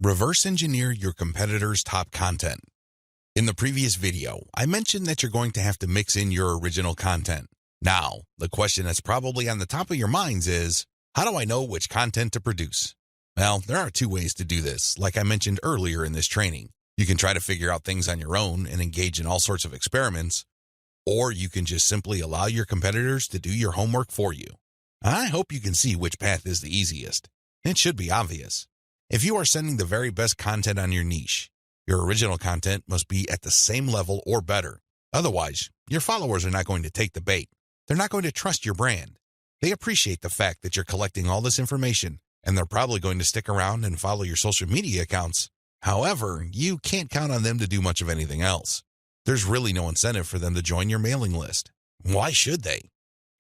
Reverse engineer your competitors' top content. In the previous video, I mentioned that you're going to have to mix in your original content. Now, the question that's probably on the top of your minds is, how do I know which content to produce? Well, there are two ways to do this, like I mentioned earlier in this training. You can try to figure out things on your own and engage in all sorts of experiments, or you can just simply allow your competitors to do your homework for you. I hope you can see which path is the easiest. It should be obvious. If you are sending the very best content on your niche, your original content must be at the same level or better. Otherwise, your followers are not going to take the bait. They're not going to trust your brand. They appreciate the fact that you're collecting all this information, and they're probably going to stick around and follow your social media accounts. However, you can't count on them to do much of anything else. There's really no incentive for them to join your mailing list. Why should they?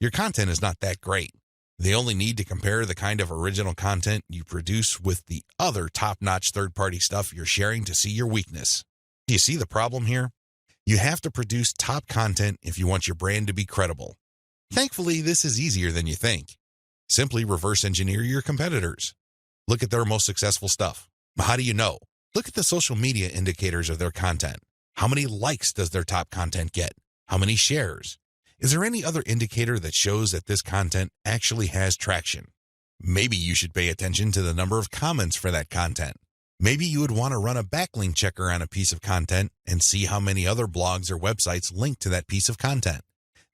Your content is not that great. They only need to compare the kind of original content you produce with the other top-notch third-party stuff you're sharing to see your weakness. Do you see the problem here? You have to produce top content if you want your brand to be credible. Thankfully, this is easier than you think. Simply reverse engineer your competitors. Look at their most successful stuff. How do you know? Look at the social media indicators of their content. How many likes does their top content get? How many shares? Is there any other indicator that shows that this content actually has traction? Maybe you should pay attention to the number of comments for that content. Maybe you would want to run a backlink checker on a piece of content and see how many other blogs or websites link to that piece of content.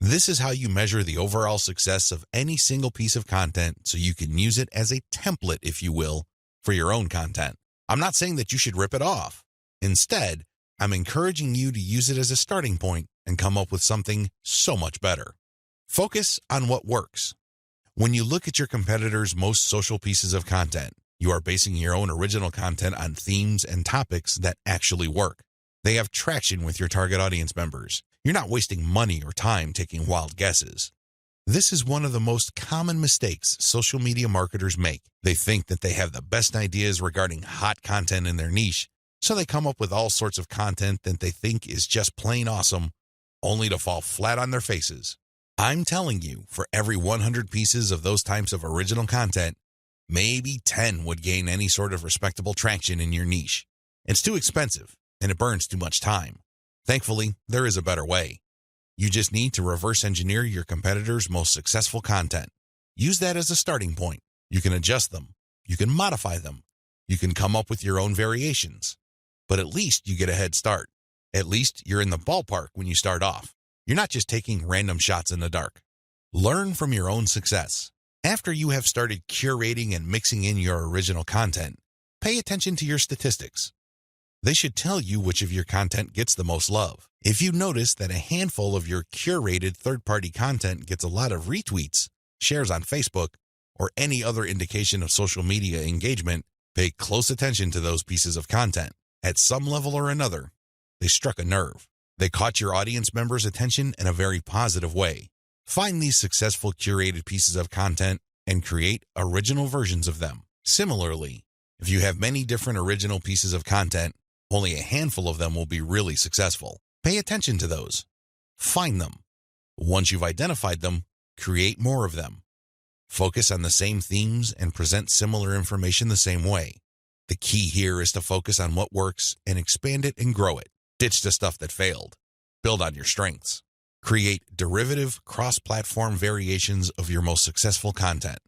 This is how you measure the overall success of any single piece of content so you can use it as a template, if you will, for your own content. I'm not saying that you should rip it off. Instead, I'm encouraging you to use it as a starting point and come up with something so much better. Focus on what works. When you look at your competitors' most social pieces of content, you are basing your own original content on themes and topics that actually work. They have traction with your target audience members. You're not wasting money or time taking wild guesses. This is one of the most common mistakes social media marketers make. They think that they have the best ideas regarding hot content in their niche, so they come up with all sorts of content that they think is just plain awesome, only to fall flat on their faces. I'm telling you, for every 100 pieces of those types of original content, maybe 10 would gain any sort of respectable traction in your niche. It's too expensive, and it burns too much time. Thankfully, there is a better way. You just need to reverse engineer your competitors' most successful content. Use that as a starting point. You can adjust them. You can modify them. You can come up with your own variations. But at least you get a head start. At least you're in the ballpark when you start off. You're not just taking random shots in the dark. Learn from your own success. After you have started curating and mixing in your original content, pay attention to your statistics. They should tell you which of your content gets the most love. If you notice that a handful of your curated third-party content gets a lot of retweets, shares on Facebook, or any other indication of social media engagement, pay close attention to those pieces of content. At some level or another, they struck a nerve. They caught your audience members' attention in a very positive way. Find these successful curated pieces of content and create original versions of them. Similarly, if you have many different original pieces of content, only a handful of them will be really successful. Pay attention to those. Find them. Once you've identified them, create more of them. Focus on the same themes and present similar information the same way. The key here is to focus on what works and expand it and grow it. Ditch the stuff that failed. Build on your strengths. Create derivative, cross-platform variations of your most successful content.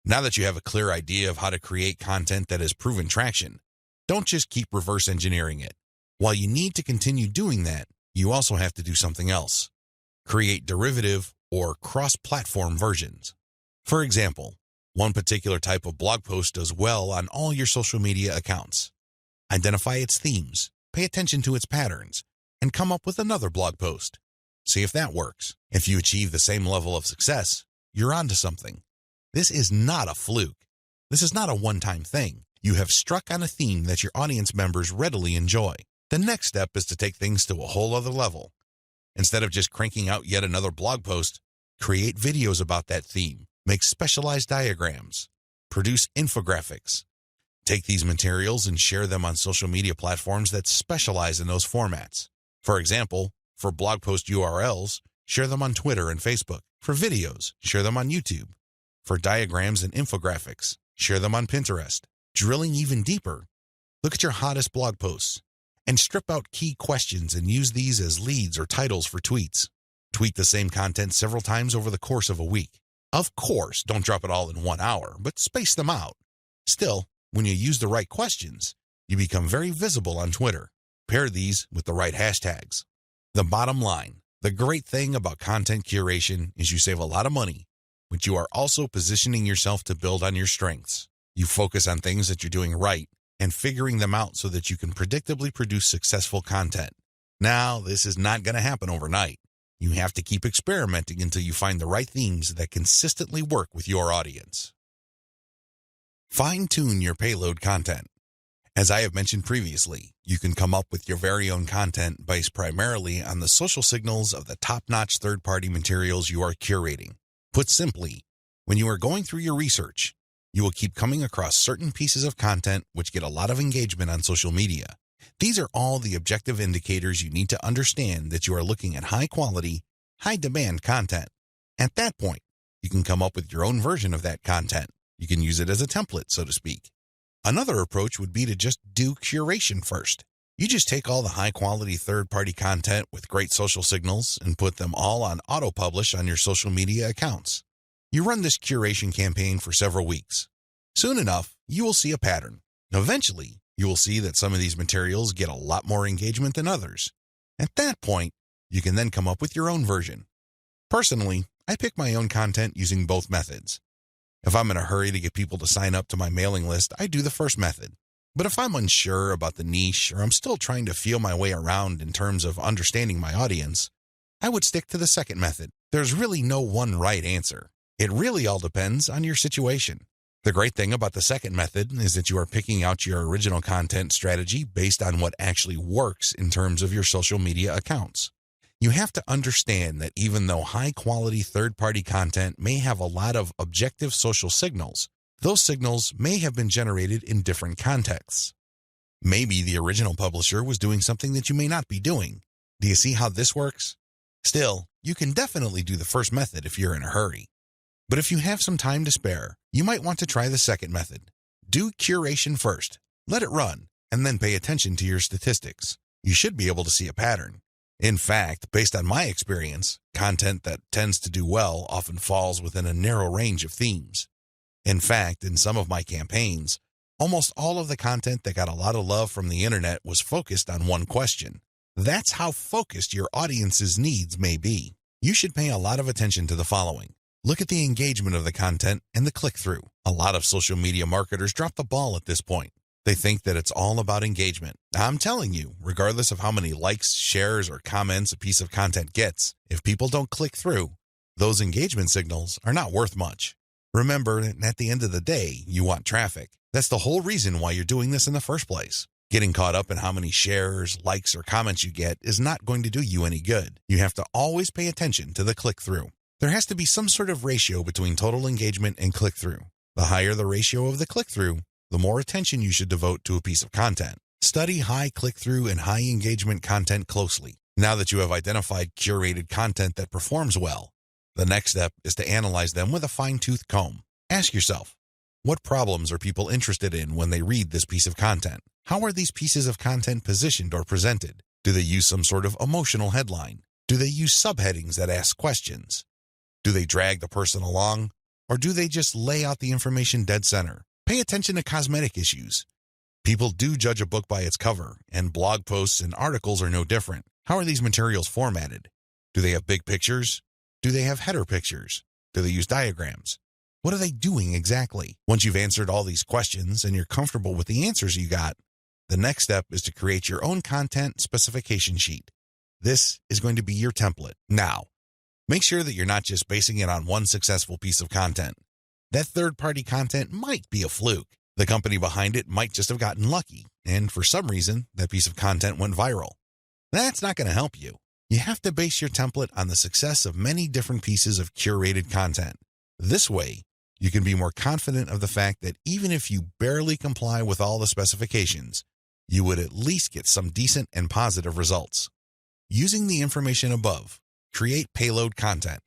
Now that you have a clear idea of how to create content that has proven traction, don't just keep reverse engineering it. While you need to continue doing that, you also have to do something else. Create derivative or cross-platform versions. For example, one particular type of blog post does well on all your social media accounts. Identify its themes, pay attention to its patterns, and come up with another blog post. See if that works. If you achieve the same level of success, you're onto something. This is not a fluke. This is not a one-time thing. You have struck on a theme that your audience members readily enjoy. The next step is to take things to a whole other level. Instead of just cranking out yet another blog post, create videos about that theme. Make specialized diagrams. Produce infographics. Take these materials and share them on social media platforms that specialize in those formats. For example, for blog post URLs, share them on Twitter and Facebook. For videos, share them on YouTube. For diagrams and infographics, share them on Pinterest. Drilling even deeper, Look at your hottest blog posts and strip out key questions and use these as leads or titles for tweets. Tweet the same content several times over the course of a week. Of course, don't drop it all in 1 hour, but space them out. Still, when you use the right questions, you become very visible on Twitter. Pair these with the right hashtags. The bottom line, the great thing about content curation is you save a lot of money, but you are also positioning yourself to build on your strengths. You focus on things that you're doing right and figuring them out so that you can predictably produce successful content. Now, this is not going to happen overnight. You have to keep experimenting until you find the right themes that consistently work with your audience. Fine-tune your payload content. As I have mentioned previously, you can come up with your very own content based primarily on the social signals of the top-notch third-party materials you are curating. Put simply, when you are going through your research, you will keep coming across certain pieces of content which get a lot of engagement on social media. These are all the objective indicators you need to understand that you are looking at high-quality, high-demand content. At that point, you can come up with your own version of that content. You can use it as a template, so to speak. Another approach would be to just do curation first. You just take all the high-quality third-party content with great social signals and put them all on auto-publish on your social media accounts. You run this curation campaign for several weeks. Soon enough, you will see a pattern. Eventually, you will see that some of these materials get a lot more engagement than others. At that point, you can then come up with your own version. Personally, I pick my own content using both methods. If I'm in a hurry to get people to sign up to my mailing list, I do the first method. But if I'm unsure about the niche or I'm still trying to feel my way around in terms of understanding my audience, I would stick to the second method. There's really no one right answer. It really all depends on your situation. The great thing about the second method is that you are picking out your original content strategy based on what actually works in terms of your social media accounts. You have to understand that even though high-quality third-party content may have a lot of objective social signals, those signals may have been generated in different contexts. Maybe the original publisher was doing something that you may not be doing. Do you see how this works? Still, you can definitely do the first method if you're in a hurry. But if you have some time to spare, you might want to try the second method. Do curation first, let it run, and then pay attention to your statistics. You should be able to see a pattern. In fact, based on my experience, content that tends to do well often falls within a narrow range of themes. In fact, in some of my campaigns, almost all of the content that got a lot of love from the internet was focused on one question. That's how focused your audience's needs may be. You should pay a lot of attention to the following. Look at the engagement of the content and the click-through. A lot of social media marketers drop the ball at this point. They think that it's all about engagement. I'm telling you, regardless of how many likes, shares, or comments a piece of content gets, if people don't click through, those engagement signals are not worth much. Remember, at the end of the day, you want traffic. That's the whole reason why you're doing this in the first place. Getting caught up in how many shares, likes, or comments you get is not going to do you any good. You have to always pay attention to the click-through. There has to be some sort of ratio between total engagement and click-through. The higher the ratio of the click-through, the more attention you should devote to a piece of content. Study high click-through and high engagement content closely. Now that you have identified curated content that performs well, the next step is to analyze them with a fine-tooth comb. Ask yourself, what problems are people interested in when they read this piece of content? How are these pieces of content positioned or presented? Do they use some sort of emotional headline? Do they use subheadings that ask questions? Do they drag the person along? Or do they just lay out the information dead center? Pay attention to cosmetic issues. People do judge a book by its cover, and blog posts and articles are no different. How are these materials formatted? Do they have big pictures? Do they have header pictures? Do they use diagrams? What are they doing exactly? Once you've answered all these questions and you're comfortable with the answers you got, the next step is to create your own content specification sheet. This is going to be your template. Now, make sure that you're not just basing it on one successful piece of content. That third-party content might be a fluke. The company behind it might just have gotten lucky, and for some reason, that piece of content went viral. That's not going to help you. You have to base your template on the success of many different pieces of curated content. This way, you can be more confident of the fact that even if you barely comply with all the specifications, you would at least get some decent and positive results. Using the information above, create payload content.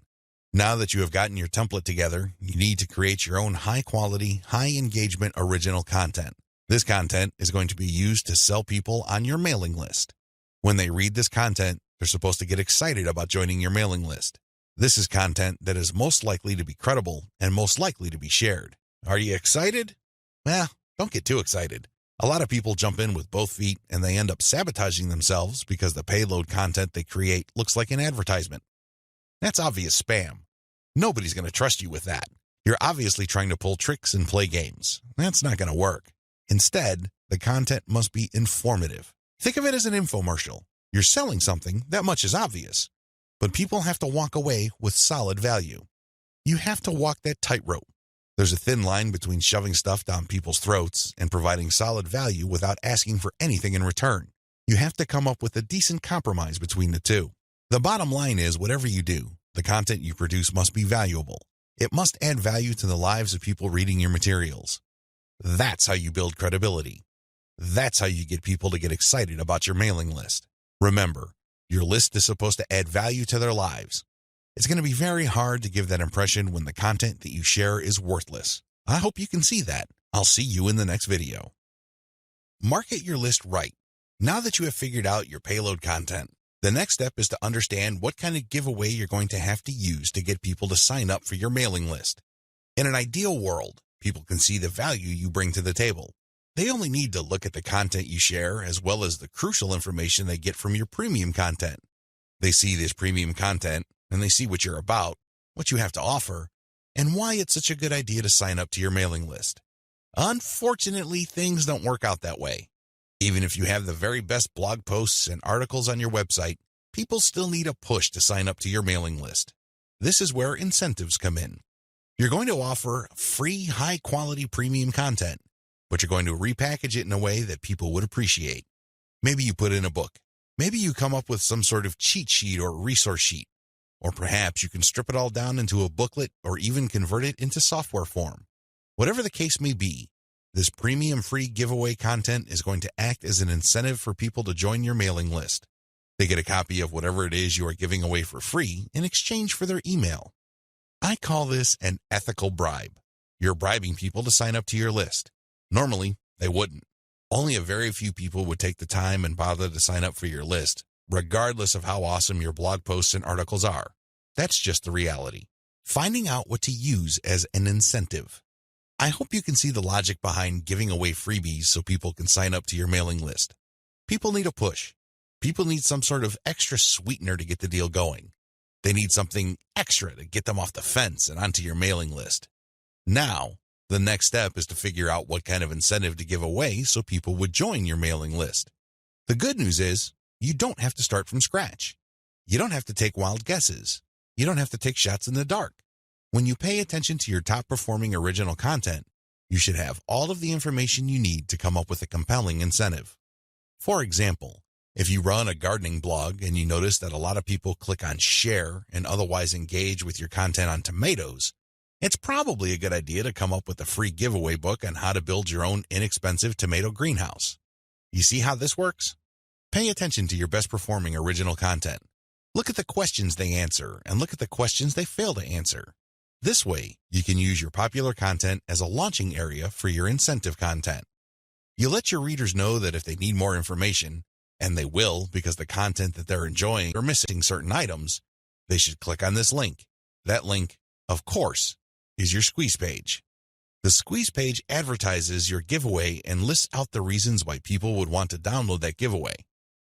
Now that you have gotten your template together, you need to create your own high-quality, high-engagement original content. This content is going to be used to sell people on your mailing list. When they read this content, they're supposed to get excited about joining your mailing list. This is content that is most likely to be credible and most likely to be shared. Are you excited? Well, don't get too excited. A lot of people jump in with both feet and they end up sabotaging themselves because the payload content they create looks like an advertisement. That's obvious spam. Nobody's going to trust you with that. You're obviously trying to pull tricks and play games. That's not going to work. Instead, the content must be informative. Think of it as an infomercial. You're selling something, that much is obvious. But people have to walk away with solid value. You have to walk that tightrope. There's a thin line between shoving stuff down people's throats and providing solid value without asking for anything in return. You have to come up with a decent compromise between the two. The bottom line is, whatever you do, the content you produce must be valuable. It must add value to the lives of people reading your materials. That's how you build credibility. That's how you get people to get excited about your mailing list. Remember, your list is supposed to add value to their lives. It's going to be very hard to give that impression when the content that you share is worthless. I hope you can see that. I'll see you in the next video. Market your list right. Now that you have figured out your payload content, the next step is to understand what kind of giveaway you're going to have to use to get people to sign up for your mailing list. In an ideal world, people can see the value you bring to the table. They only need to look at the content you share as well as the crucial information they get from your premium content. They see this premium content and they see what you're about, what you have to offer, and why it's such a good idea to sign up to your mailing list. Unfortunately, things don't work out that way. Even if you have the very best blog posts and articles on your website, people still need a push to sign up to your mailing list. This is where incentives come in. You're going to offer free, high-quality premium content, but you're going to repackage it in a way that people would appreciate. Maybe you put in a book. Maybe you come up with some sort of cheat sheet or resource sheet. Or perhaps you can strip it all down into a booklet or even convert it into software form. Whatever the case may be, this premium free giveaway content is going to act as an incentive for people to join your mailing list. They get a copy of whatever it is you are giving away for free in exchange for their email. I call this an ethical bribe. You're bribing people to sign up to your list. Normally, they wouldn't. Only a very few people would take the time and bother to sign up for your list, regardless of how awesome your blog posts and articles are. That's just the reality. Finding out what to use as an incentive. I hope you can see the logic behind giving away freebies so people can sign up to your mailing list. People need a push. People need some sort of extra sweetener to get the deal going. They need something extra to get them off the fence and onto your mailing list. Now, the next step is to figure out what kind of incentive to give away so people would join your mailing list. The good news is, you don't have to start from scratch. You don't have to take wild guesses. You don't have to take shots in the dark. When you pay attention to your top-performing original content, you should have all of the information you need to come up with a compelling incentive. For example, if you run a gardening blog and you notice that a lot of people click on share and otherwise engage with your content on tomatoes, it's probably a good idea to come up with a free giveaway book on how to build your own inexpensive tomato greenhouse. You see how this works? Pay attention to your best-performing original content. Look at the questions they answer and look at the questions they fail to answer. This way, you can use your popular content as a launching area for your incentive content. You let your readers know that if they need more information, and they will because the content that they're enjoying are missing certain items, they should click on this link. That link, of course, is your squeeze page. The squeeze page advertises your giveaway and lists out the reasons why people would want to download that giveaway.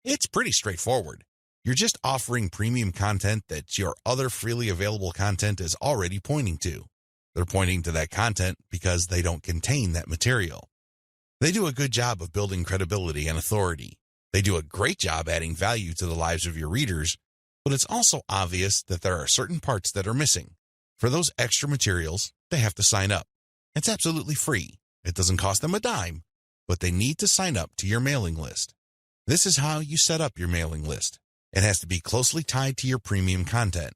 It's pretty straightforward. You're just offering premium content that your other freely available content is already pointing to. They're pointing to that content because they don't contain that material. They do a good job of building credibility and authority. They do a great job adding value to the lives of your readers, but it's also obvious that there are certain parts that are missing. For those extra materials, they have to sign up. It's absolutely free. It doesn't cost them a dime, but they need to sign up to your mailing list. This is how you set up your mailing list. It has to be closely tied to your premium content.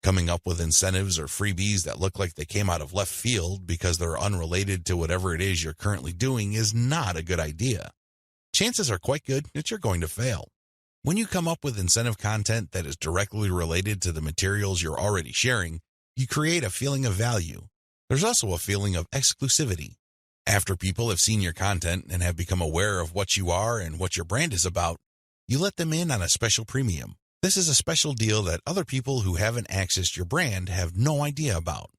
Coming up with incentives or freebies that look like they came out of left field because they're unrelated to whatever it is you're currently doing is not a good idea. Chances are quite good that you're going to fail. When you come up with incentive content that is directly related to the materials you're already sharing, you create a feeling of value. There's also a feeling of exclusivity. After people have seen your content and have become aware of what you are and what your brand is about, you let them in on a special premium. This is a special deal that other people who haven't accessed your brand have no idea about.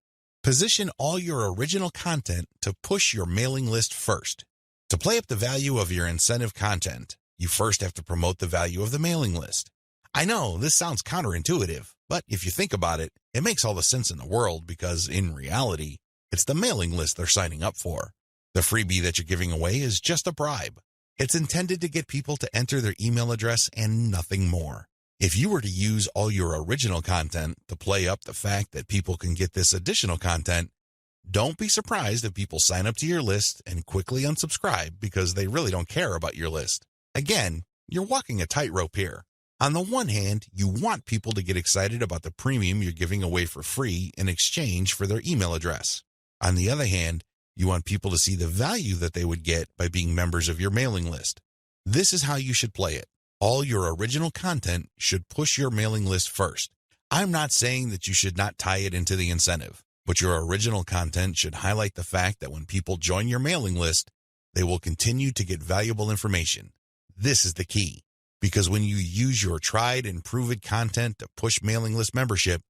Position all your original content to push your mailing list first. To play up the value of your incentive content, you first have to promote the value of the mailing list. I know this sounds counterintuitive, but if you think about it, it makes all the sense in the world because, in reality, it's the mailing list they're signing up for. The freebie that you're giving away is just a bribe. It's intended to get people to enter their email address and nothing more. If you were to use all your original content to play up the fact that people can get this additional content, don't be surprised if people sign up to your list and quickly unsubscribe because they really don't care about your list. Again, you're walking a tightrope here. On the one hand, you want people to get excited about the premium you're giving away for free in exchange for their email address. On the other hand, you want people to see the value that they would get by being members of your mailing list. This is how you should play it. All your original content should push your mailing list first. I'm not saying that you should not tie it into the incentive, but your original content should highlight the fact that when people join your mailing list, they will continue to get valuable information. This is the key, because when you use your tried and proven content to push mailing list membership,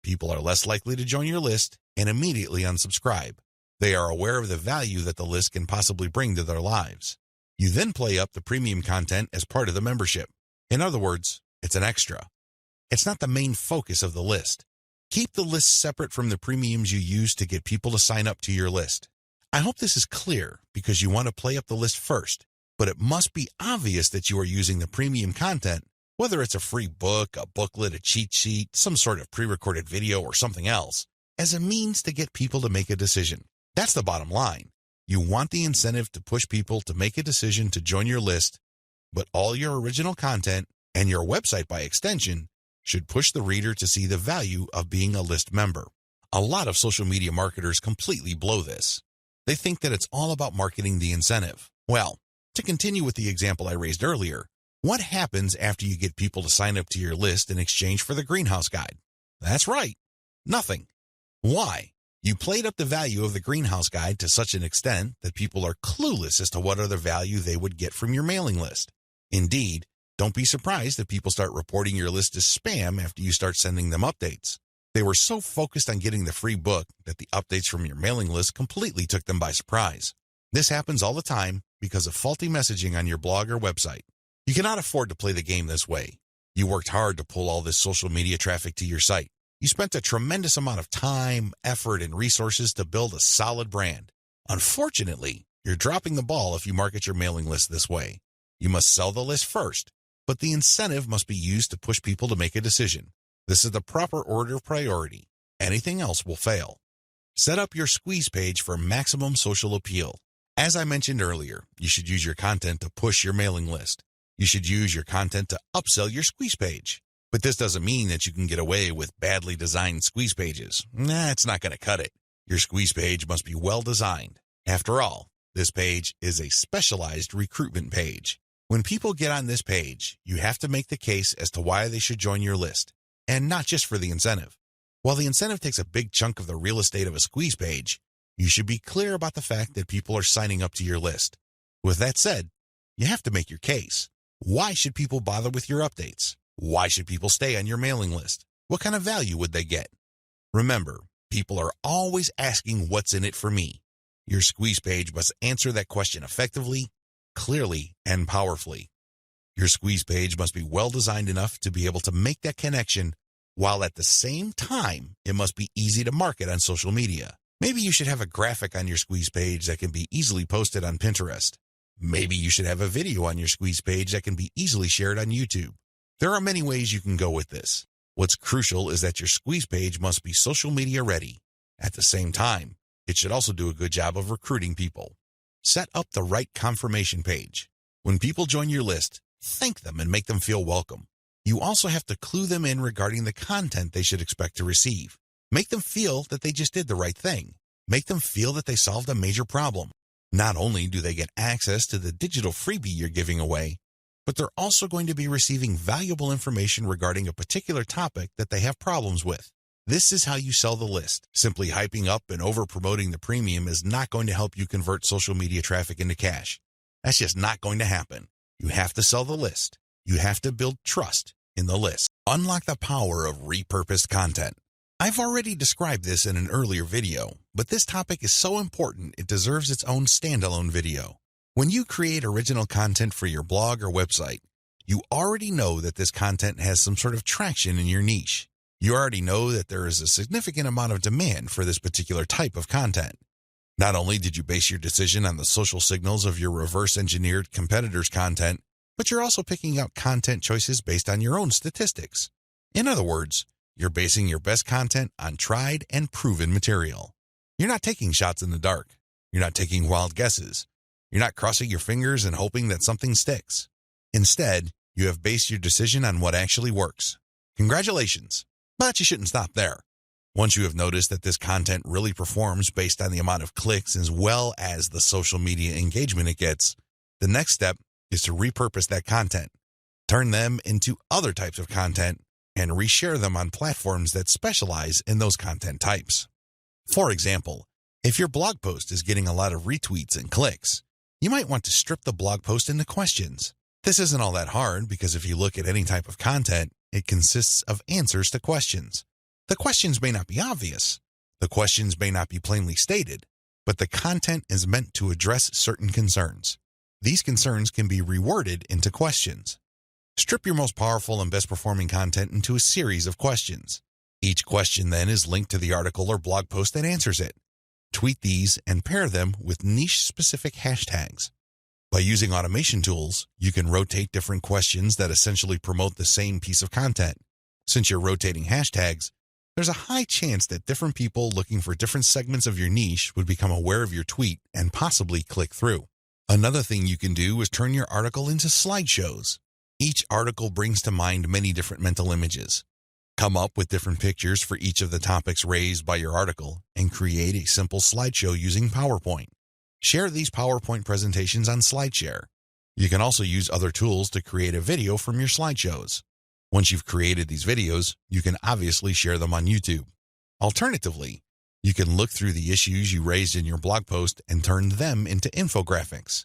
people are less likely to join your list and immediately unsubscribe. They are aware of the value that the list can possibly bring to their lives. You then play up the premium content as part of the membership. In other words, it's an extra. It's not the main focus of the list. Keep the list separate from the premiums you use to get people to sign up to your list. I hope this is clear because you want to play up the list first, but it must be obvious that you are using the premium content, whether it's a free book, a booklet, a cheat sheet, some sort of pre-recorded video, or something else, as a means to get people to make a decision. That's the bottom line. You want the incentive to push people to make a decision to join your list, but all your original content, and your website by extension, should push the reader to see the value of being a list member. A lot of social media marketers completely blow this. They think that it's all about marketing the incentive. Well, to continue with the example I raised earlier, what happens after you get people to sign up to your list in exchange for the greenhouse guide? That's right, nothing. Why? You played up the value of the greenhouse guide to such an extent that people are clueless as to what other value they would get from your mailing list. Indeed, don't be surprised if people start reporting your list as spam after you start sending them updates. They were so focused on getting the free book that the updates from your mailing list completely took them by surprise. This happens all the time because of faulty messaging on your blog or website. You cannot afford to play the game this way. You worked hard to pull all this social media traffic to your site. You spent a tremendous amount of time, effort, and resources to build a solid brand. Unfortunately, you're dropping the ball if you market your mailing list this way. You must sell the list first, but the incentive must be used to push people to make a decision. This is the proper order of priority. Anything else will fail. Set up your squeeze page for maximum social appeal. As I mentioned earlier, you should use your content to push your mailing list. You should use your content to upsell your squeeze page. But this doesn't mean that you can get away with badly designed squeeze pages. It's not going to cut it. Your squeeze page must be well designed. After all, this page is a specialized recruitment page. When people get on this page, you have to make the case as to why they should join your list, and not just for the incentive. While the incentive takes a big chunk of the real estate of a squeeze page, you should be clear about the fact that people are signing up to your list. With that said, you have to make your case. Why should people bother with your updates? Why should people stay on your mailing list? What kind of value would they get? Remember, people are always asking what's in it for me. Your squeeze page must answer that question effectively, clearly, and powerfully. Your squeeze page must be well designed enough to be able to make that connection, while at the same time, it must be easy to market on social media. Maybe you should have a graphic on your squeeze page that can be easily posted on Pinterest. Maybe you should have a video on your squeeze page that can be easily shared on YouTube. There are many ways you can go with this. What's crucial is that your squeeze page must be social media ready. At the same time, it should also do a good job of recruiting people. Set up the right confirmation page. When people join your list, thank them and make them feel welcome. You also have to clue them in regarding the content they should expect to receive. Make them feel that they just did the right thing. Make them feel that they solved a major problem. Not only do they get access to the digital freebie you're giving away, but they're also going to be receiving valuable information regarding a particular topic that they have problems with. This is how you sell the list. Simply hyping up and over-promoting the premium is not going to help you convert social media traffic into cash. That's just not going to happen. You have to sell the list. You have to build trust in the list. Unlock the power of repurposed content. I've already described this in an earlier video, but this topic is so important it deserves its own standalone video. When you create original content for your blog or website, you already know that this content has some sort of traction in your niche. You already know that there is a significant amount of demand for this particular type of content. Not only did you base your decision on the social signals of your reverse-engineered competitors' content, but you're also picking out content choices based on your own statistics. In other words, you're basing your best content on tried and proven material. You're not taking shots in the dark. You're not taking wild guesses. You're not crossing your fingers and hoping that something sticks. Instead, you have based your decision on what actually works. Congratulations! But you shouldn't stop there. Once you have noticed that this content really performs based on the amount of clicks as well as the social media engagement it gets, the next step is to repurpose that content, turn them into other types of content, and reshare them on platforms that specialize in those content types. For example, if your blog post is getting a lot of retweets and clicks, you might want to strip the blog post into questions. This isn't all that hard because if you look at any type of content, it consists of answers to questions. The questions may not be obvious. The questions may not be plainly stated, but the content is meant to address certain concerns. These concerns can be reworded into questions. Strip your most powerful and best performing content into a series of questions. Each question then is linked to the article or blog post that answers it. Tweet these and pair them with niche-specific hashtags. By using automation tools, you can rotate different questions that essentially promote the same piece of content. Since you're rotating hashtags, there's a high chance that different people looking for different segments of your niche would become aware of your tweet and possibly click through. Another thing you can do is turn your article into slideshows. Each article brings to mind many different mental images. Come up with different pictures for each of the topics raised by your article and create a simple slideshow using PowerPoint. Share these PowerPoint presentations on SlideShare. You can also use other tools to create a video from your slideshows. Once you've created these videos, you can obviously share them on YouTube. Alternatively, you can look through the issues you raised in your blog post and turn them into infographics.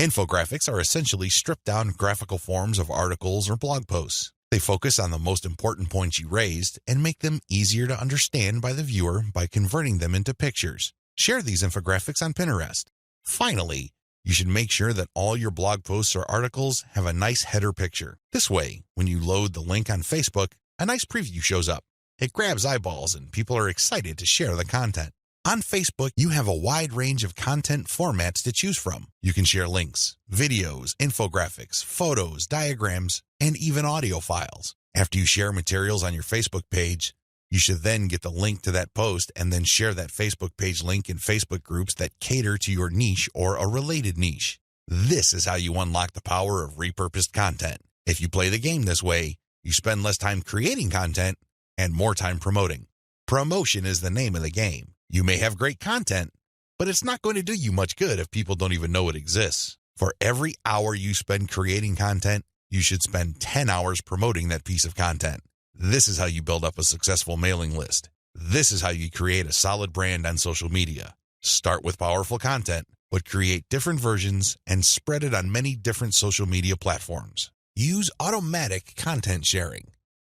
Infographics are essentially stripped-down graphical forms of articles or blog posts. They focus on the most important points you raised and make them easier to understand by the viewer by converting them into pictures. Share these infographics on Pinterest. Finally, you should make sure that all your blog posts or articles have a nice header picture. This way, when you load the link on Facebook, a nice preview shows up. It grabs eyeballs and people are excited to share the content. On Facebook, you have a wide range of content formats to choose from. You can share links, videos, infographics, photos, diagrams, and even audio files. After you share materials on your Facebook page, you should then get the link to that post and then share that Facebook page link in Facebook groups that cater to your niche or a related niche. This is how you unlock the power of repurposed content. If you play the game this way, you spend less time creating content and more time promoting. Promotion is the name of the game. You may have great content, but it's not going to do you much good if people don't even know it exists. For every hour you spend creating content, you should spend 10 hours promoting that piece of content. This is how you build up a successful mailing list. This is how you create a solid brand on social media. Start with powerful content, but create different versions and spread it on many different social media platforms. Use automatic content sharing.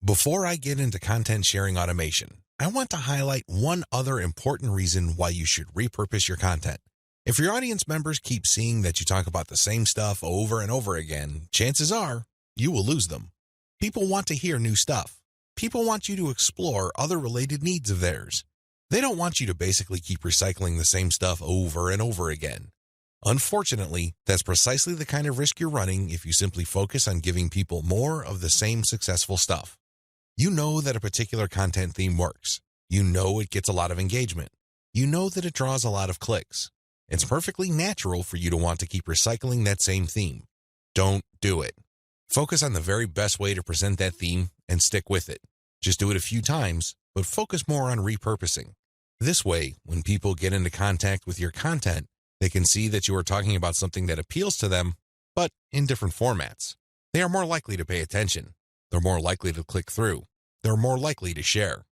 Before I get into content sharing automation, I want to highlight one other important reason why you should repurpose your content. If your audience members keep seeing that you talk about the same stuff over and over again, chances are you will lose them. People want to hear new stuff. People want you to explore other related needs of theirs. They don't want you to basically keep recycling the same stuff over and over again. Unfortunately, that's precisely the kind of risk you're running if you simply focus on giving people more of the same successful stuff. You know that a particular content theme works. You know it gets a lot of engagement. You know that it draws a lot of clicks. It's perfectly natural for you to want to keep recycling that same theme. Don't do it. Focus on the very best way to present that theme and stick with it. Just do it a few times, but focus more on repurposing. This way, when people get into contact with your content, they can see that you are talking about something that appeals to them, but in different formats. They are more likely to pay attention. They're more likely to click through. They're more likely to share.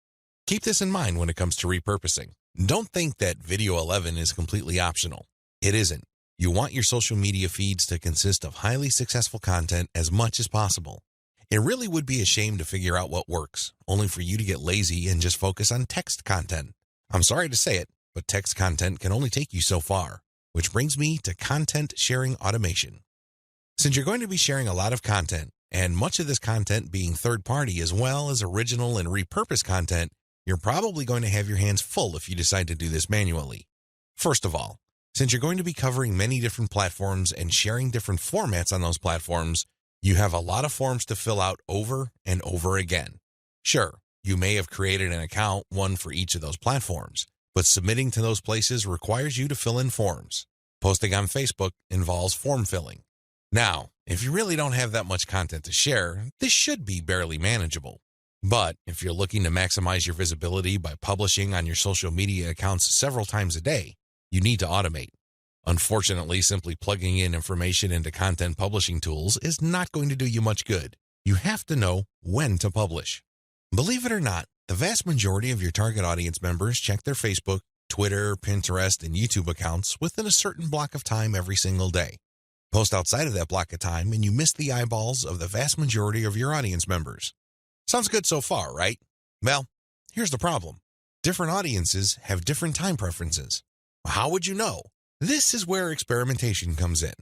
Keep this in mind when it comes to repurposing. Don't think that Video 11 is completely optional. It isn't. You want your social media feeds to consist of highly successful content as much as possible. It really would be a shame to figure out what works, only for you to get lazy and just focus on text content. I'm sorry to say it, but text content can only take you so far, which brings me to content sharing automation. Since you're going to be sharing a lot of content, and much of this content being third-party as well as original and repurposed content, you're probably going to have your hands full if you decide to do this manually. First of all, since you're going to be covering many different platforms and sharing different formats on those platforms, you have a lot of forms to fill out over and over again. Sure, you may have created an account, one for each of those platforms, but submitting to those places requires you to fill in forms. Posting on Facebook involves form filling. Now, if you really don't have that much content to share, this should be barely manageable. But if you're looking to maximize your visibility by publishing on your social media accounts several times a day, you need to automate. Unfortunately, simply plugging in information into content publishing tools is not going to do you much good. You have to know when to publish. Believe it or not, the vast majority of your target audience members check their Facebook, Twitter, Pinterest, and YouTube accounts within a certain block of time every single day. Post outside of that block of time and you miss the eyeballs of the vast majority of your audience members. Sounds good so far, right? Well, here's the problem. Different audiences have different time preferences. How would you know? This is where experimentation comes in.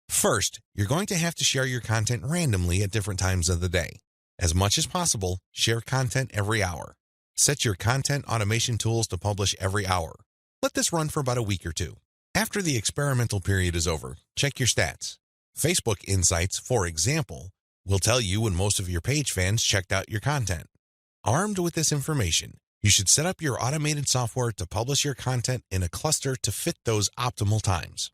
First, you're going to have to share your content randomly at different times of the day. As much as possible, share content every hour. Set your content automation tools to publish every hour. Let this run for about a week or two. After the experimental period is over, check your stats. Facebook Insights, for example, will tell you when most of your page fans checked out your content. Armed with this information, you should set up your automated software to publish your content in a cluster to fit those optimal times.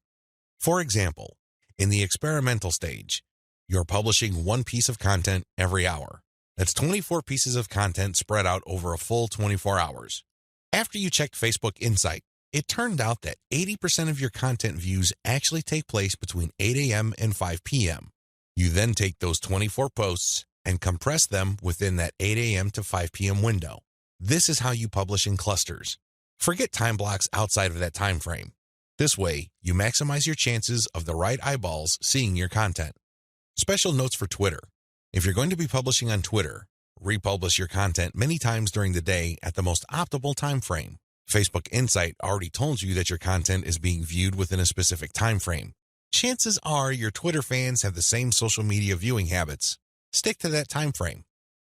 For example, in the experimental stage, you're publishing one piece of content every hour. That's 24 pieces of content spread out over a full 24 hours. After you checked Facebook Insight, it turned out that 80% of your content views actually take place between 8 a.m. and 5 p.m. You then take those 24 posts and compress them within that 8 a.m. to 5 p.m. window. This is how you publish in clusters. Forget time blocks outside of that time frame. This way, you maximize your chances of the right eyeballs seeing your content. Special notes for Twitter. If you're going to be publishing on Twitter, republish your content many times during the day at the most optimal time frame. Facebook Insight already told you that your content is being viewed within a specific time frame. Chances are your Twitter fans have the same social media viewing habits. Stick to that time frame.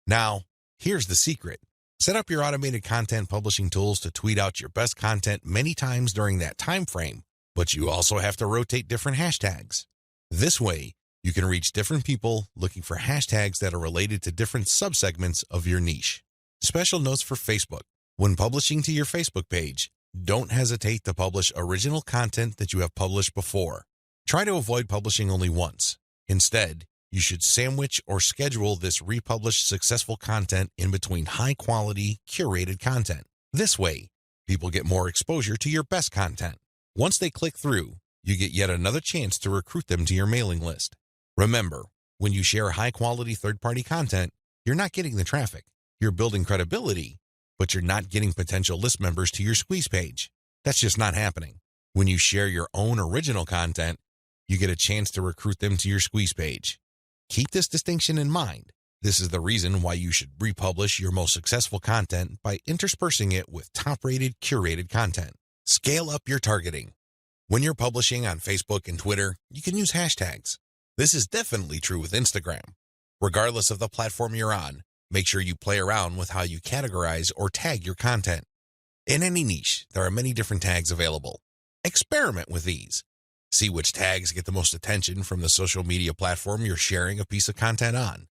Now, here's the secret. Set up your automated content publishing tools to tweet out your best content many times during that time frame, but you also have to rotate different hashtags. This way, you can reach different people looking for hashtags that are related to different subsegments of your niche. Special notes for Facebook. When publishing to your Facebook page, don't hesitate to publish original content that you have published before. Try to avoid publishing only once. Instead, you should sandwich or schedule this republished successful content in between high-quality, curated content. This way, people get more exposure to your best content. Once they click through, you get yet another chance to recruit them to your mailing list. Remember, when you share high-quality third-party content, you're not getting the traffic. You're building credibility, but you're not getting potential list members to your squeeze page. That's just not happening. When you share your own original content, you get a chance to recruit them to your squeeze page. Keep this distinction in mind. This is the reason why you should republish your most successful content by interspersing it with top-rated, curated content. Scale up your targeting. When you're publishing on Facebook and Twitter, you can use hashtags. This is definitely true with Instagram. Regardless of the platform you're on, make sure you play around with how you categorize or tag your content. In any niche, there are many different tags available. Experiment with these. See which tags get the most attention from the social media platform you're sharing a piece of content on.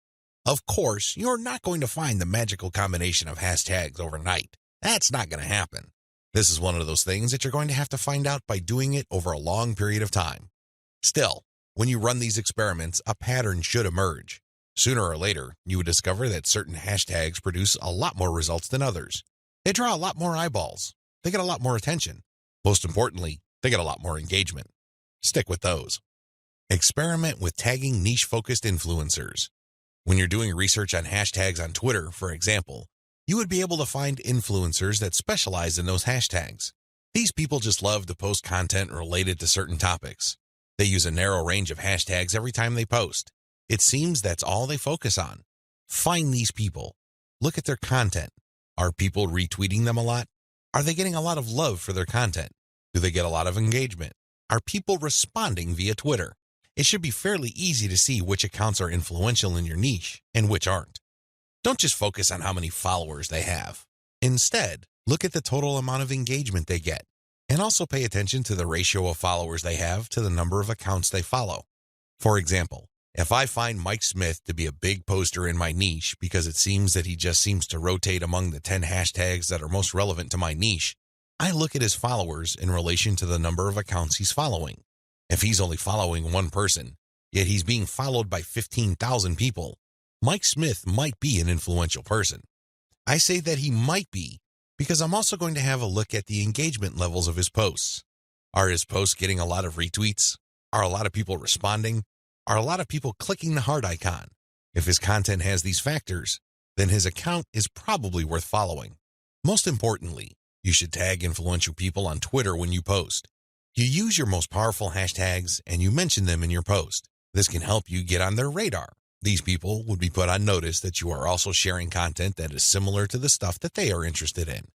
Of course, you're not going to find the magical combination of hashtags overnight. That's not going to happen. This is one of those things that you're going to have to find out by doing it over a long period of time. Still, when you run these experiments, a pattern should emerge. Sooner or later, you would discover that certain hashtags produce a lot more results than others. They draw a lot more eyeballs. They get a lot more attention. Most importantly, they get a lot more engagement. Stick with those. Experiment with tagging niche-focused influencers. When you're doing research on hashtags on Twitter, for example, you would be able to find influencers that specialize in those hashtags. These people just love to post content related to certain topics. They use a narrow range of hashtags every time they post. It seems that's all they focus on. Find these people. Look at their content. Are people retweeting them a lot? Are they getting a lot of love for their content? Do they get a lot of engagement? Are people responding via Twitter? It should be fairly easy to see which accounts are influential in your niche and which aren't. Don't just focus on how many followers they have. Instead, look at the total amount of engagement they get, and also pay attention to the ratio of followers they have to the number of accounts they follow. For example, if I find Mike Smith to be a big poster in my niche because it seems that he just seems to rotate among the 10 hashtags that are most relevant to my niche, I look at his followers in relation to the number of accounts he's following. If he's only following one person, yet he's being followed by 15,000 people, Mike Smith might be an influential person. I say that he might be because I'm also going to have a look at the engagement levels of his posts. Are his posts getting a lot of retweets? Are a lot of people responding? Are a lot of people clicking the heart icon? If his content has these factors, then his account is probably worth following. Most importantly, you should tag influential people on Twitter when you post. You use your most powerful hashtags and you mention them in your post. This can help you get on their radar. These people would be put on notice that you are also sharing content that is similar to the stuff that they are interested in.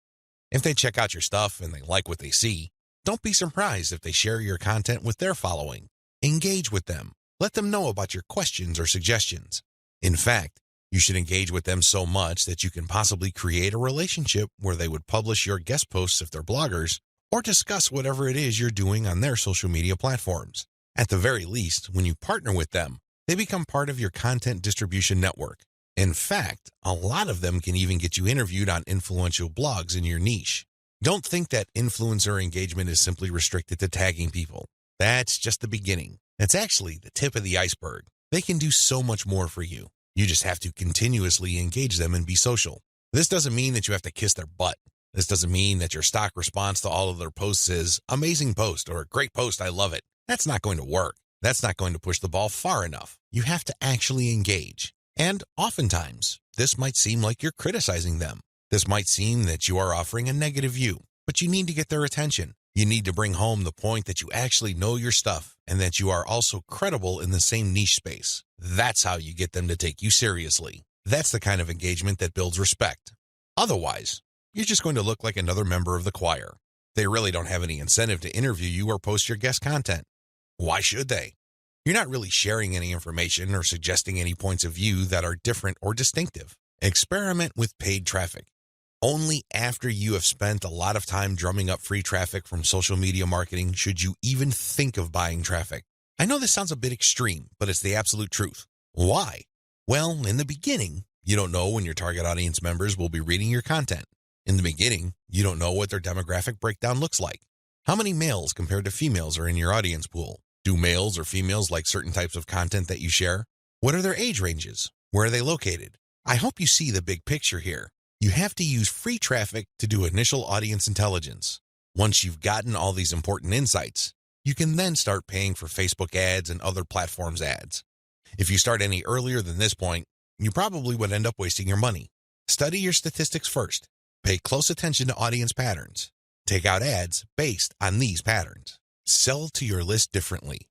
If they check out your stuff and they like what they see, don't be surprised if they share your content with their following. Engage with them. Let them know about your questions or suggestions. In fact, you should engage with them so much that you can possibly create a relationship where they would publish your guest posts if they're bloggers, or discuss whatever it is you're doing on their social media platforms. At the very least, when you partner with them, they become part of your content distribution network. In fact, a lot of them can even get you interviewed on influential blogs in your niche. Don't think that influencer engagement is simply restricted to tagging people. That's just the beginning. That's actually the tip of the iceberg. They can do so much more for you. You just have to continuously engage them and be social. This doesn't mean that you have to kiss their butt. This doesn't mean that your stock response to all of their posts is amazing post or great post, I love it. That's not going to work. That's not going to push the ball far enough. You have to actually engage. And oftentimes, this might seem like you're criticizing them. This might seem that you are offering a negative view, but you need to get their attention. You need to bring home the point that you actually know your stuff and that you are also credible in the same niche space. That's how you get them to take you seriously. That's the kind of engagement that builds respect. Otherwise, you're just going to look like another member of the choir. They really don't have any incentive to interview you or post your guest content. Why should they? You're not really sharing any information or suggesting any points of view that are different or distinctive. Experiment with paid traffic. Only after you have spent a lot of time drumming up free traffic from social media marketing should you even think of buying traffic. I know this sounds a bit extreme, but it's the absolute truth. Why? Well, in the beginning, you don't know when your target audience members will be reading your content. In the beginning, you don't know what their demographic breakdown looks like. How many males compared to females are in your audience pool? Do males or females like certain types of content that you share? What are their age ranges? Where are they located? I hope you see the big picture here. You have to use free traffic to do initial audience intelligence. Once you've gotten all these important insights, you can then start paying for Facebook ads and other platforms' ads. If you start any earlier than this point, you probably would end up wasting your money. Study your statistics first. Pay close attention to audience patterns. Take out ads based on these patterns. Sell to your list differently.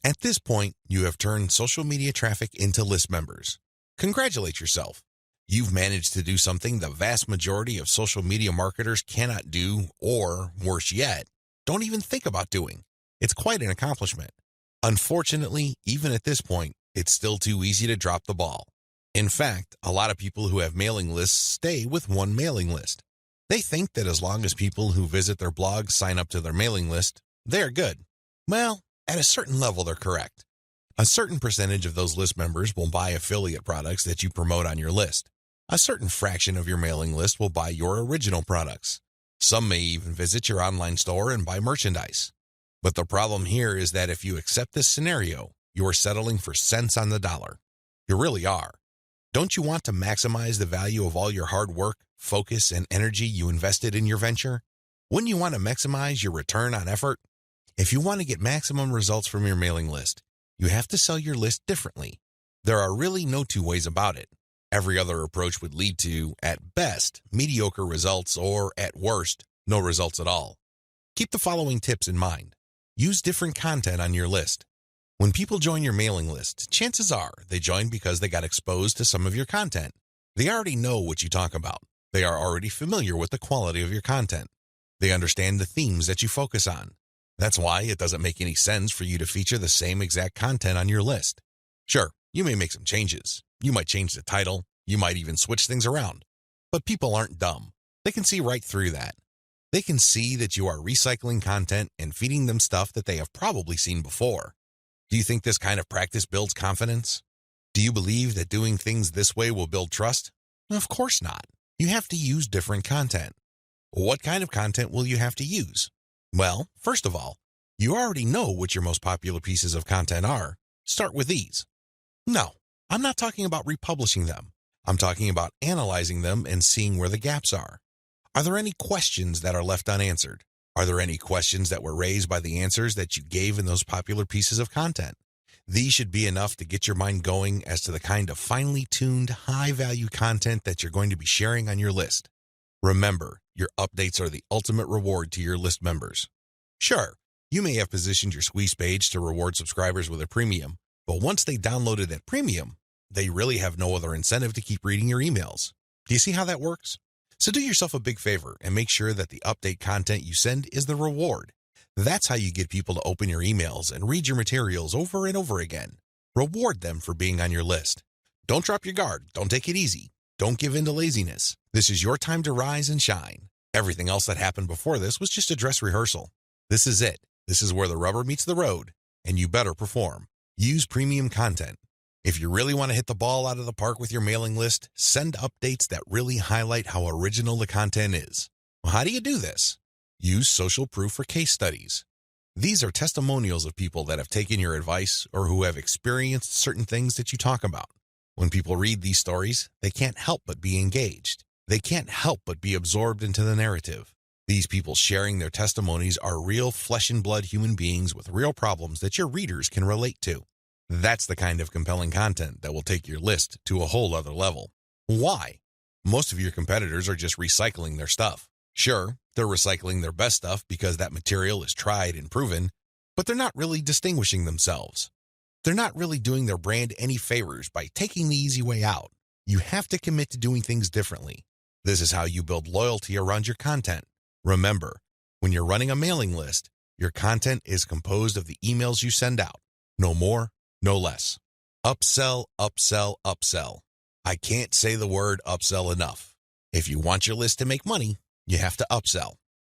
At this point, you have turned social media traffic into list members. Congratulate yourself. You've managed to do something the vast majority of social media marketers cannot do, or, worse yet, don't even think about doing. It's quite an accomplishment. Unfortunately, even at this point, it's still too easy to drop the ball. In fact, a lot of people who have mailing lists stay with one mailing list. They think that as long as people who visit their blog sign up to their mailing list, they're good. Well, at a certain level, they're correct. A certain percentage of those list members will buy affiliate products that you promote on your list. A certain fraction of your mailing list will buy your original products. Some may even visit your online store and buy merchandise. But the problem here is that if you accept this scenario, you are settling for cents on the dollar. You really are. Don't you want to maximize the value of all your hard work, focus, and energy you invested in your venture? Wouldn't you want to maximize your return on effort? If you want to get maximum results from your mailing list, you have to sell your list differently. There are really no two ways about it. Every other approach would lead to, at best, mediocre results or, at worst, no results at all. Keep the following tips in mind. Use different content on your list. When people join your mailing list, chances are they join because they got exposed to some of your content. They already know what you talk about. They are already familiar with the quality of your content. They understand the themes that you focus on. That's why it doesn't make any sense for you to feature the same exact content on your list. Sure, you may make some changes. You might change the title. You might even switch things around. But people aren't dumb. They can see right through that. They can see that you are recycling content and feeding them stuff that they have probably seen before. Do you think this kind of practice builds confidence? Do you believe that doing things this way will build trust? Of course not. You have to use different content. What kind of content will you have to use? Well, first of all, you already know what your most popular pieces of content are. Start with these. No, I'm not talking about republishing them. I'm talking about analyzing them and seeing where the gaps are. Are there any questions that are left unanswered? Are there any questions that were raised by the answers that you gave in those popular pieces of content? These should be enough to get your mind going as to the kind of finely tuned, high-value content that you're going to be sharing on your list. Remember, your updates are the ultimate reward to your list members. Sure, you may have positioned your squeeze page to reward subscribers with a premium, but once they downloaded that premium, they really have no other incentive to keep reading your emails. Do you see how that works? So do yourself a big favor and make sure that the update content you send is the reward. That's how you get people to open your emails and read your materials over and over again. Reward them for being on your list. Don't drop your guard. Don't take it easy. Don't give in to laziness. This is your time to rise and shine. Everything else that happened before this was just a dress rehearsal. This is it. This is where the rubber meets the road, and you better perform. Use premium content. If you really want to hit the ball out of the park with your mailing list, send updates that really highlight how original the content is. Well, how do you do this? Use social proof for case studies. These are testimonials of people that have taken your advice or who have experienced certain things that you talk about. When people read these stories, they can't help but be engaged. They can't help but be absorbed into the narrative. These people sharing their testimonies are real flesh and blood human beings with real problems that your readers can relate to. That's the kind of compelling content that will take your list to a whole other level. Why? Most of your competitors are just recycling their stuff. Sure, they're recycling their best stuff because that material is tried and proven, but they're not really distinguishing themselves. They're not really doing their brand any favors by taking the easy way out. You have to commit to doing things differently. This is how you build loyalty around your content. Remember, when you're running a mailing list, your content is composed of the emails you send out. No more, no less. Upsell, upsell, upsell. I can't say the word upsell enough. If you want your list to make money, you have to upsell.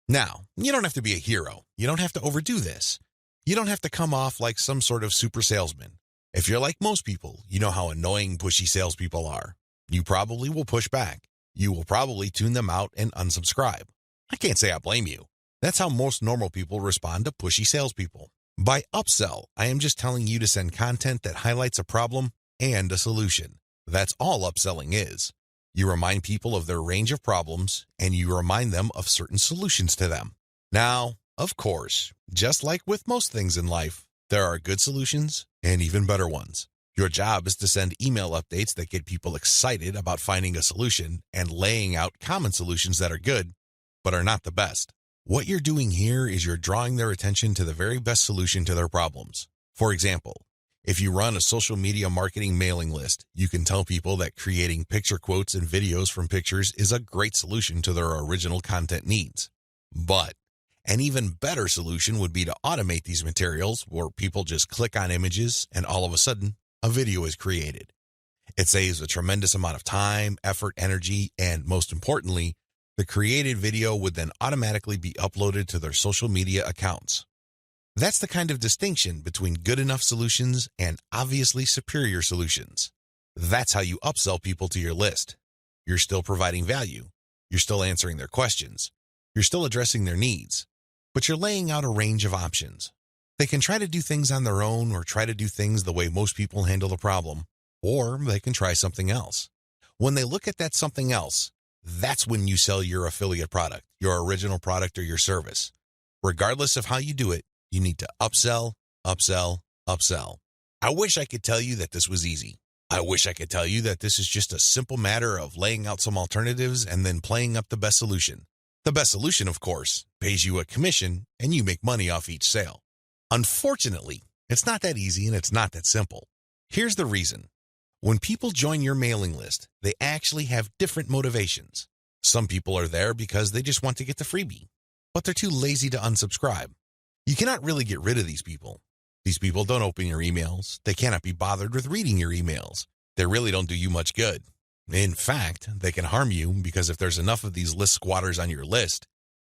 Now, you don't have to be a hero. You don't have to overdo this. You don't have to come off like some sort of super salesman. If you're like most people, you know how annoying pushy salespeople are. You probably will push back. You will probably tune them out and unsubscribe. I can't say I blame you. That's how most normal people respond to pushy salespeople. By upsell, I am just telling you to send content that highlights a problem and a solution. That's all upselling is. You remind people of their range of problems, and you remind them of certain solutions to them. Now, of course, just like with most things in life, there are good solutions and even better ones. Your job is to send email updates that get people excited about finding a solution and laying out common solutions that are good, but are not the best. What you're doing here is you're drawing their attention to the very best solution to their problems. For example, if you run a social media marketing mailing list, you can tell people that creating picture quotes and videos from pictures is a great solution to their original content needs. But an even better solution would be to automate these materials where people just click on images and all of a sudden, a video is created. It saves a tremendous amount of time, effort, energy, and most importantly, the created video would then automatically be uploaded to their social media accounts. That's the kind of distinction between good enough solutions and obviously superior solutions. That's how you upsell people to your list. You're still providing value. You're still answering their questions. You're still addressing their needs. But you're laying out a range of options. They can try to do things on their own or try to do things the way most people handle the problem, or they can try something else. When they look at that something else, that's when you sell your affiliate product, your original product, or your service. Regardless of how you do it, you need to upsell, upsell, upsell. I wish I could tell you that this was easy. I wish I could tell you that this is just a simple matter of laying out some alternatives and then playing up the best solution. The best solution, of course, pays you a commission and you make money off each sale. Unfortunately, it's not that easy and it's not that simple. Here's the reason. When people join your mailing list, they actually have different motivations. Some people are there because they just want to get the freebie, but they're too lazy to unsubscribe. You cannot really get rid of these people. These people don't open your emails. They cannot be bothered with reading your emails. They really don't do you much good. In fact, they can harm you because if there's enough of these list squatters on your list,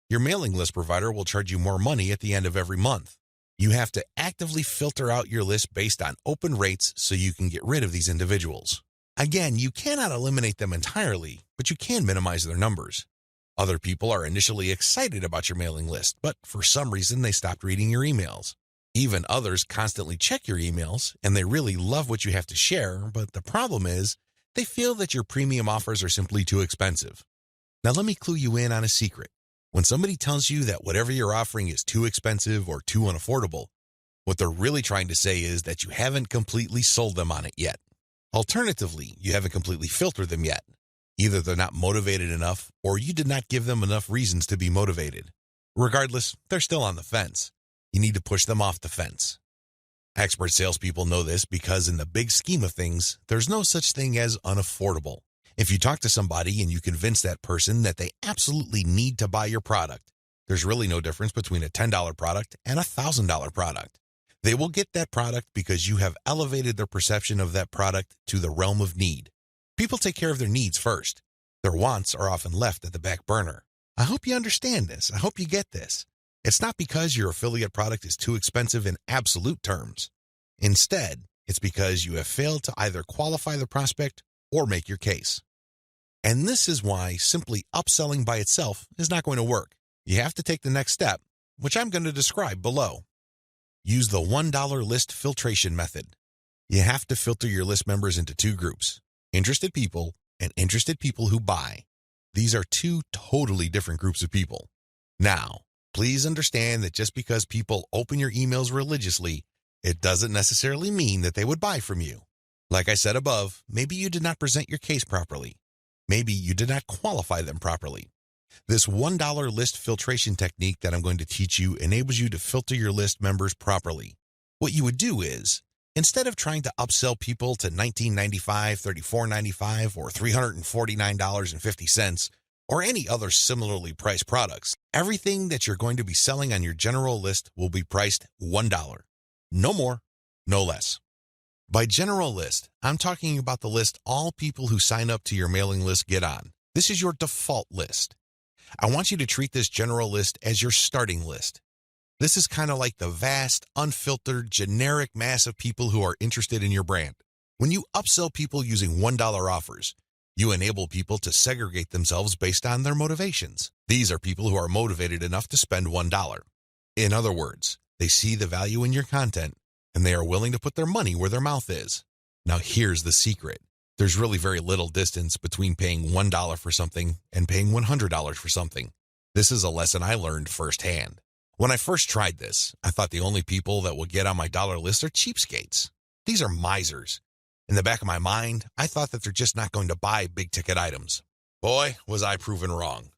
your mailing list provider will charge you more money at the end of every month. You have to actively filter out your list based on open rates so you can get rid of these individuals. Again, you cannot eliminate them entirely, but you can minimize their numbers. Other people are initially excited about your mailing list, but for some reason they stopped reading your emails. Even others constantly check your emails, and they really love what you have to share, but the problem is they feel that your premium offers are simply too expensive. Now let me clue you in on a secret. When somebody tells you that whatever you're offering is too expensive or too unaffordable, what they're really trying to say is that you haven't completely sold them on it yet. Alternatively, you haven't completely filtered them yet. Either they're not motivated enough or you did not give them enough reasons to be motivated. Regardless, they're still on the fence. You need to push them off the fence. Expert salespeople know this because in the big scheme of things, there's no such thing as unaffordable. If you talk to somebody and you convince that person that they absolutely need to buy your product, there's really no difference between a $10 product and a $1,000 product. They will get that product because you have elevated their perception of that product to the realm of need. People take care of their needs first. Their wants are often left at the back burner. I hope you understand this. I hope you get this. It's not because your affiliate product is too expensive in absolute terms. Instead, it's because you have failed to either qualify the prospect or make your case. And this is why simply upselling by itself is not going to work. You have to take the next step, which I'm going to describe below. Use the $1 list filtration method. You have to filter your list members into two groups, interested people and interested people who buy. These are two totally different groups of people. Now, please understand that just because people open your emails religiously, it doesn't necessarily mean that they would buy from you. Like I said above, maybe you did not present your case properly. Maybe you did not qualify them properly. This $1 list filtration technique that I'm going to teach you enables you to filter your list members properly. What you would do is, instead of trying to upsell people to $19.95, $34.95, or $349.50, or any other similarly priced products, everything that you're going to be selling on your general list will be priced $1. No more, no less. By general list, I'm talking about the list all people who sign up to your mailing list get on. This is your default list. I want you to treat this general list as your starting list. This is kind of like the vast, unfiltered, generic mass of people who are interested in your brand. When you upsell people using $1 offers, you enable people to segregate themselves based on their motivations. These are people who are motivated enough to spend $1. In other words, they see the value in your content, and they are willing to put their money where their mouth is. Now here's the secret. There's really very little distance between paying $1 for something and paying $100 for something. This is a lesson I learned firsthand. When I first tried this, I thought the only people that will get on my dollar list are cheapskates. These are misers. In the back of my mind, I thought that they're just not going to buy big-ticket items. Boy, was I proven wrong.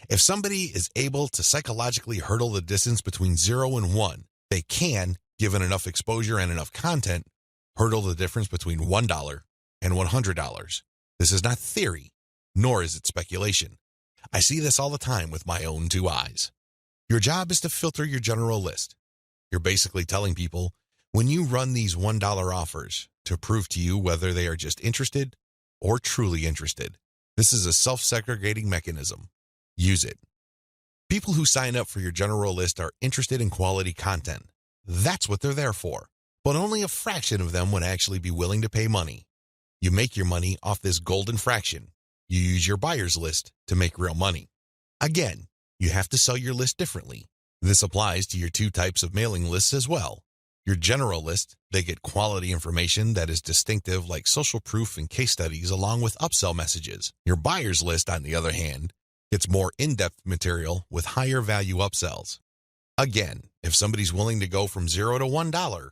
If somebody is able to psychologically hurdle the distance between 0 and 1, they can, given enough exposure and enough content, hurdle the difference between $1 and $100. This is not theory, nor is it speculation. I see this all the time with my own two eyes. Your job is to filter your general list. You're basically telling people, when you run these $1 offers, to prove to you whether they are just interested or truly interested. This is a self-segregating mechanism. Use it. People who sign up for your general list are interested in quality content. That's what they're there for. But only a fraction of them would actually be willing to pay money. You make your money off this golden fraction. You use your buyer's list to make real money. Again, you have to sell your list differently. This applies to your two types of mailing lists as well. Your general list, they get quality information that is distinctive like social proof and case studies along with upsell messages. Your buyer's list, on the other hand, gets more in-depth material with higher value upsells. Again, if somebody's willing to go from $0 to $1,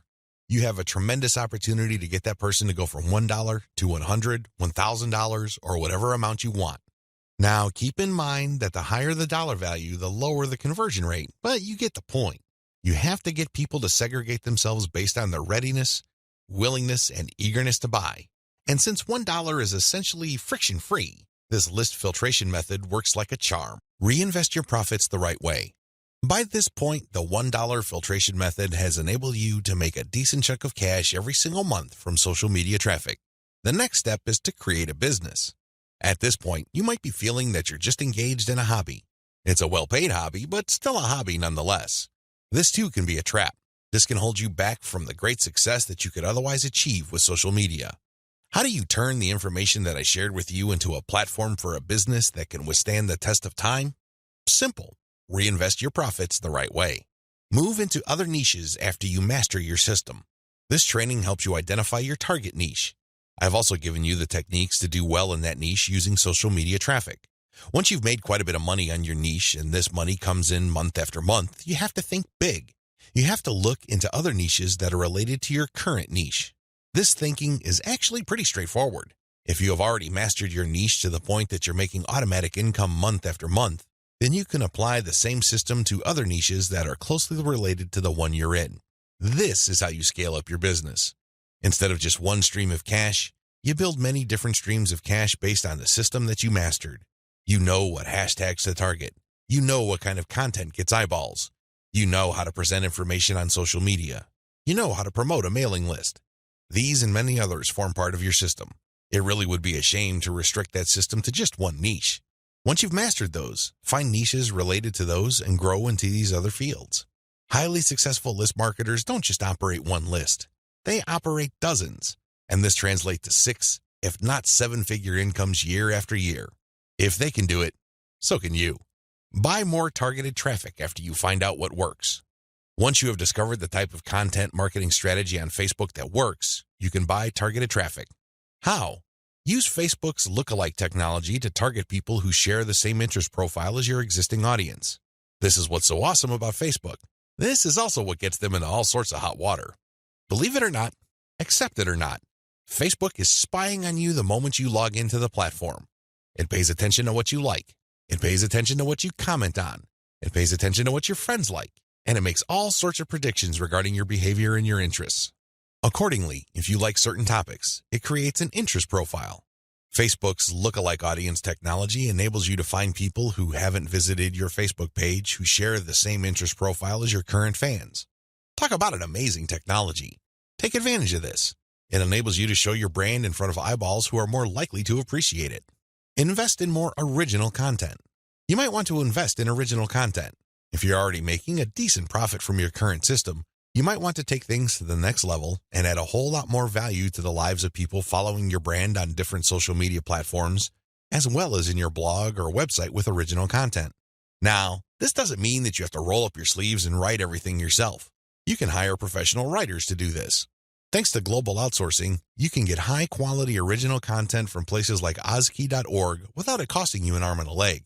you have a tremendous opportunity to get that person to go from $1 to $100, $1,000, or whatever amount you want. Now, keep in mind that the higher the dollar value, the lower the conversion rate, but you get the point. You have to get people to segregate themselves based on their readiness, willingness, and eagerness to buy. And since $1 is essentially friction-free, this list filtration method works like a charm. Reinvest your profits the right way. By this point, the $1 filtration method has enabled you to make a decent chunk of cash every single month from social media traffic. The next step is to create a business. At this point, you might be feeling that you're just engaged in a hobby. It's a well-paid hobby, but still a hobby nonetheless. This too can be a trap. This can hold you back from the great success that you could otherwise achieve with social media. How do you turn the information that I shared with you into a platform for a business that can withstand the test of time? Simple. Reinvest your profits the right way. Move into other niches after you master your system. This training helps you identify your target niche. I've also given you the techniques to do well in that niche using social media traffic. Once you've made quite a bit of money on your niche and this money comes in month after month, you have to think big. You have to look into other niches that are related to your current niche. This thinking is actually pretty straightforward. If you have already mastered your niche to the point that you're making automatic income month after month, then you can apply the same system to other niches that are closely related to the one you're in. This is how you scale up your business. Instead of just one stream of cash, you build many different streams of cash based on the system that you mastered. You know what hashtags to target. You know what kind of content gets eyeballs. You know how to present information on social media. You know how to promote a mailing list. These and many others form part of your system. It really would be a shame to restrict that system to just one niche. Once you've mastered those, find niches related to those and grow into these other fields. Highly successful list marketers don't just operate one list. They operate dozens, and this translates to 6, if not 7-figure incomes year after year. If they can do it, so can you. Buy more targeted traffic after you find out what works. Once you have discovered the type of content marketing strategy on Facebook that works, you can buy targeted traffic. How? Use Facebook's lookalike technology to target people who share the same interest profile as your existing audience. This is what's so awesome about Facebook. This is also what gets them into all sorts of hot water. Believe it or not, accept it or not, Facebook is spying on you the moment you log into the platform. It pays attention to what you like. It pays attention to what you comment on. It pays attention to what your friends like. And it makes all sorts of predictions regarding your behavior and your interests. Accordingly, if you like certain topics, it creates an interest profile. Facebook's lookalike audience technology enables you to find people who haven't visited your Facebook page who share the same interest profile as your current fans. Talk about an amazing technology. Take advantage of this. It enables you to show your brand in front of eyeballs who are more likely to appreciate it. Invest in more original content. You might want to invest in original content. If you're already making a decent profit from your current system, you might want to take things to the next level and add a whole lot more value to the lives of people following your brand on different social media platforms, as well as in your blog or website with original content. Now, this doesn't mean that you have to roll up your sleeves and write everything yourself. You can hire professional writers to do this. Thanks to global outsourcing, you can get high-quality original content from places like ozkey.org without it costing you an arm and a leg.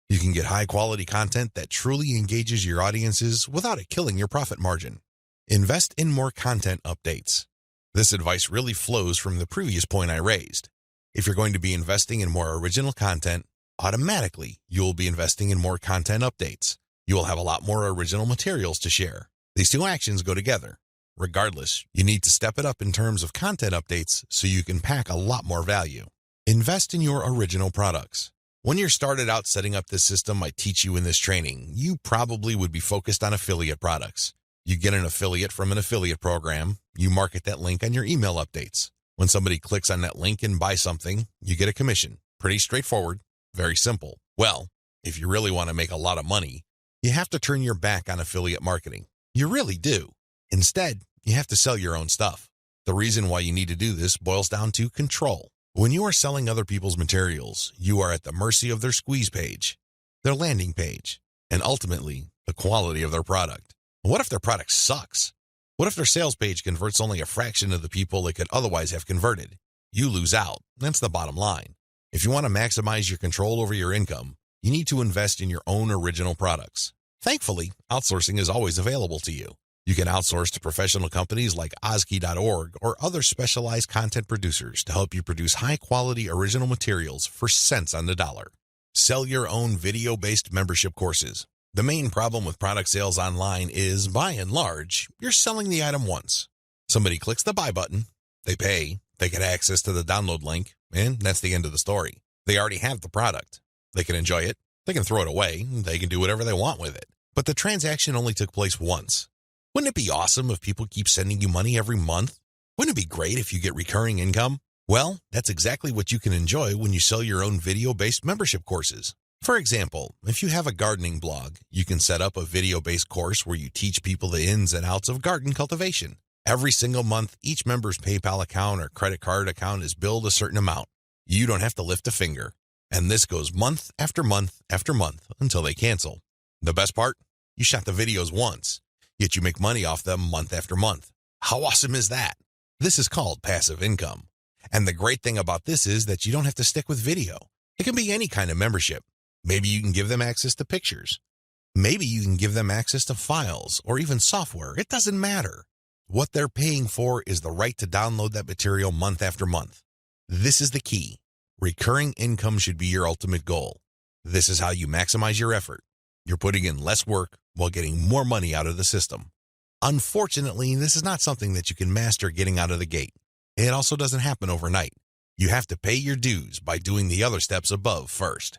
You can get high-quality content that truly engages your audiences without it killing your profit margin. Invest in more content updates. This advice really flows from the previous point I raised. If you're going to be investing in more original content, automatically you will be investing in more content updates. You will have a lot more original materials to share. These two actions go together. Regardless, you need to step it up in terms of content updates so you can pack a lot more value. Invest in your original products. When you're started out setting up this system I teach you in this training, you probably would be focused on affiliate products. You get an affiliate from an affiliate program, you market that link on your email updates. When somebody clicks on that link and buys something, you get a commission. Pretty straightforward, very simple. Well, if you really want to make a lot of money, you have to turn your back on affiliate marketing. You really do. Instead, you have to sell your own stuff. The reason why you need to do this boils down to control. When you are selling other people's materials, you are at the mercy of their squeeze page, their landing page, and ultimately, the quality of their product. What if their product sucks? What if their sales page converts only a fraction of the people it could otherwise have converted? You lose out. That's the bottom line. If you want to maximize your control over your income, you need to invest in your own original products. Thankfully, outsourcing is always available to you. You can outsource to professional companies like Ozkey.org or other specialized content producers to help you produce high-quality original materials for cents on the dollar. Sell your own video-based membership courses. The main problem with product sales online is, by and large, you're selling the item once. Somebody clicks the buy button, they pay, they get access to the download link, and that's the end of the story. They already have the product. They can enjoy it, they can throw it away, they can do whatever they want with it. But the transaction only took place once. Wouldn't it be awesome if people keep sending you money every month? Wouldn't it be great if you get recurring income? Well, that's exactly what you can enjoy when you sell your own video-based membership courses. For example, if you have a gardening blog, you can set up a video-based course where you teach people the ins and outs of garden cultivation. Every single month, each member's PayPal account or credit card account is billed a certain amount. You don't have to lift a finger. And this goes month after month after month until they cancel. The best part? You shot the videos once, yet you make money off them month after month. How awesome is that? This is called passive income. And the great thing about this is that you don't have to stick with video. It can be any kind of membership. Maybe you can give them access to pictures. Maybe you can give them access to files or even software. It doesn't matter. What they're paying for is the right to download that material month after month. This is the key. Recurring income should be your ultimate goal. This is how you maximize your effort. You're putting in less work while getting more money out of the system. Unfortunately, this is not something that you can master getting out of the gate. It also doesn't happen overnight. You have to pay your dues by doing the other steps above first.